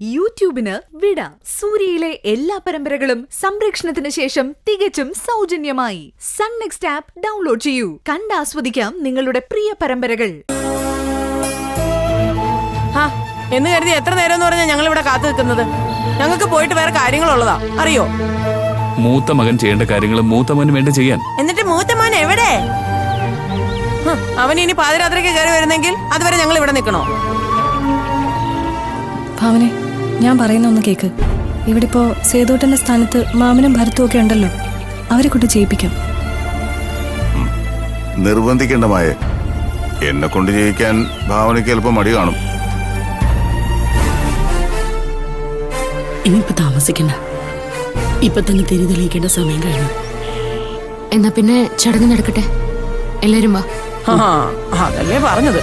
യൂട്യൂബിന് വിട. സൂര്യയിലെ എല്ലാ പരമ്പരകളും സംരക്ഷണത്തിന് ശേഷം തികച്ചും സൗജന്യമായി സൺ നെക്സ്റ്റ് ആപ്പ് ഡൗൺലോഡ് ചെയ്യൂ. കണ്ടാസ്വദിക്കാം നിങ്ങളുടെ പ്രിയ പരമ്പരകൾ. എന്ന് കരുതി എത്ര നേരം എന്ന് പറഞ്ഞാൽ ഞങ്ങൾ ഇവിടെ കാത്തു നിൽക്കുന്നത്? ഞങ്ങൾക്ക് പോയിട്ട് വേറെ കാര്യങ്ങളുള്ളതാ, അറിയോ? മൂത്ത മകൻ ചെയ്യേണ്ട കാര്യങ്ങൾ മൂത്ത മകന് വേണ്ടി ചെയ്യാൻ. എന്നിട്ട് മൂത്ത മോൻ എവിടെ? അവൻ ഇനി പാതിരാത്രിക്ക് കയറി വരുന്നെങ്കിൽ അതുവരെ ഞങ്ങൾ ഇവിടെ നിൽക്കണോ? ഭാവനെ, ഞാൻ പറയുന്ന ഒന്ന് കേക്ക്. ഇവിടെ ഇപ്പോ സേതോട്ടന്റെ സ്ഥാനത്ത് മാമനും ഭരത്തും ഒക്കെ ഉണ്ടല്ലോ, അവരെ കൊണ്ട് ചെയ്യിപ്പിക്കാം. നിർബന്ധിക്കേണ്ട മായേ. എന്നെ കൊണ്ട് ചെയ്യിക്കാൻ ഭാവനയ്ക്ക് എളുപ്പം മടി കാണും. ഇനിയിപ്പോ താമസിക്കണ്ട, ഇപ്പൊ തന്നെ തിരി തെളിയിക്കേണ്ട സമയം കഴിഞ്ഞു. എന്നാ പിന്നെ ചടങ്ങ് നടക്കട്ടെ, എല്ലാരും വാ. അതല്ലേ പറഞ്ഞത്.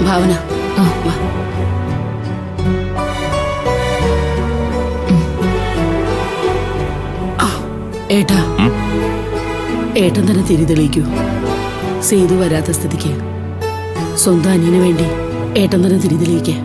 ഭാവന, ഏട്ടാ, ഏട്ടൻ തന്നെ തിരി തെളിയിക്കൂ. സേതു വരാത്ത സ്ഥിതിക്ക് സ്വന്തം അനിയന് വേണ്ടി ഏട്ടൻ തന്നെ തിരി തെളിയിക്കേ.